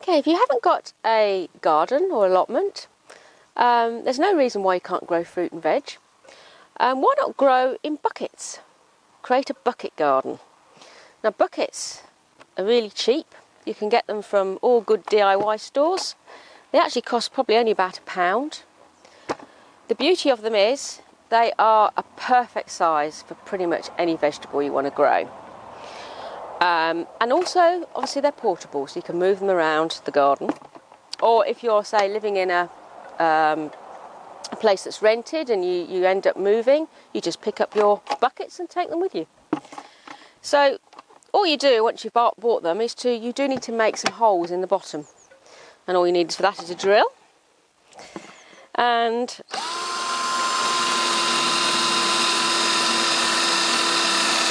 Okay, if you haven't got a garden or allotment, there's no reason why you can't grow fruit and veg. Why not grow in buckets? Create a bucket garden. Now buckets are really cheap. You can get them from all good DIY stores. They actually cost probably only about £1. The beauty of them is they are a perfect size for pretty much any vegetable you want to grow. And also, obviously, they're portable, so you can move them around the garden. Or if you're, say, living in a place that's rented and you end up moving, you just pick up your buckets and take them with you. So all you do once you've bought them is you do need to make some holes in the bottom. And all you need for that is a drill. And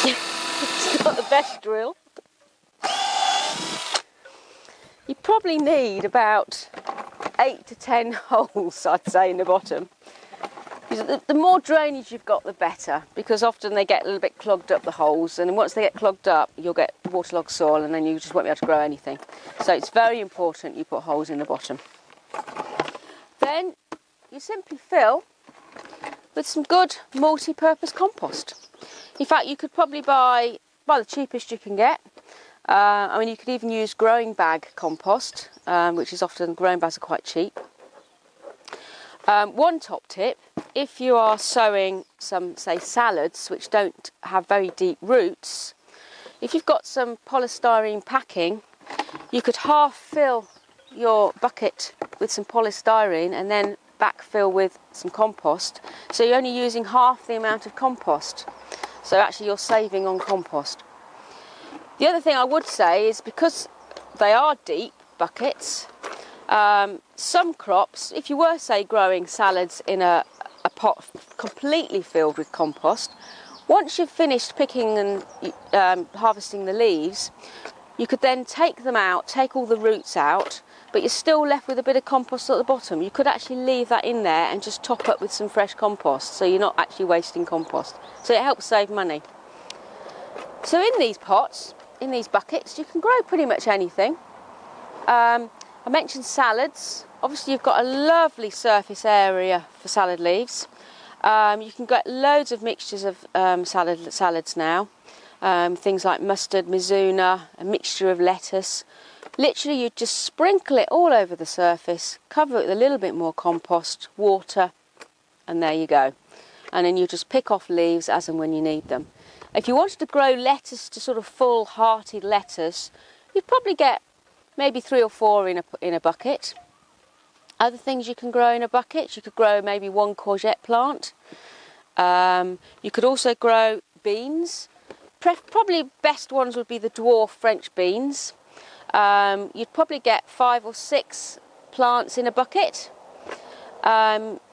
it's not the best drill. You probably need about 8 to 10 holes, I'd say, in the bottom. The more drainage you've got, the better, because often they get a little bit clogged up, the holes, and once they get clogged up, you'll get waterlogged soil, and then you just won't be able to grow anything. So it's very important you put holes in the bottom. Then you simply fill with some good multi-purpose compost. In fact, you could probably buy the cheapest you can get. I mean, you could even use growing bag compost, which is often, growing bags are quite cheap. One top tip, if you are sowing some, say, salads, which don't have very deep roots, if you've got some polystyrene packing, you could half fill your bucket with some polystyrene and then backfill with some compost. So you're only using half the amount of compost. So actually you're saving on compost. The other thing I would say is, because they are deep buckets, some crops, if you were, say, growing salads in a pot completely filled with compost, once you've finished picking and harvesting the leaves, you could then take them out, take all the roots out, but you're still left with a bit of compost at the bottom. You could actually leave that in there and just top up with some fresh compost, so you're not actually wasting compost. So it helps save money. So in these pots, in these buckets, you can grow pretty much anything. I mentioned salads. Obviously you've got a lovely surface area for salad leaves. You can get loads of mixtures of salads now. Things like mustard, mizuna, a mixture of lettuce. Literally you just sprinkle it all over the surface, cover it with a little bit more compost, water, and there you go. And then you just pick off leaves as and when you need them. If you wanted to grow lettuce, to sort of full-hearted lettuce, you'd probably get maybe 3 or 4 in a bucket. Other things you can grow in a bucket, you could grow maybe 1 courgette plant. You could also grow beans. Probably best ones would be the dwarf French beans. You'd probably get 5 or 6 plants in a bucket.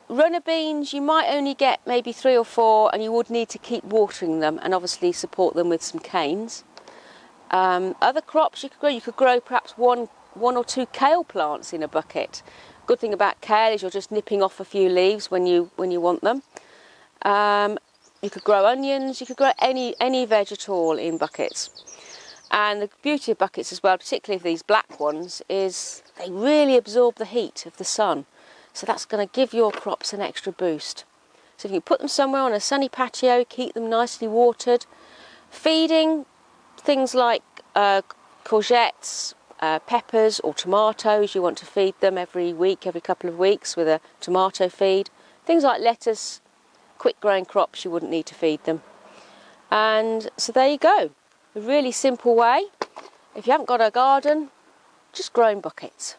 Runner beans, you might only get maybe 3 or 4, and you would need to keep watering them and obviously support them with some canes. Other crops you could grow perhaps one or 2 kale plants in a bucket. Good thing about kale is you're just nipping off a few leaves when you want them. You could grow onions, you could grow any veg at all in buckets. And the beauty of buckets as well, particularly these black ones, is they really absorb the heat of the sun. So that's going to give your crops an extra boost. So if you put them somewhere on a sunny patio, keep them nicely watered. Feeding things like courgettes, peppers or tomatoes, you want to feed them every week, every couple of weeks with a tomato feed. Things like lettuce, quick growing crops, you wouldn't need to feed them. And so there you go. A really simple way. If you haven't got a garden, just grow in buckets.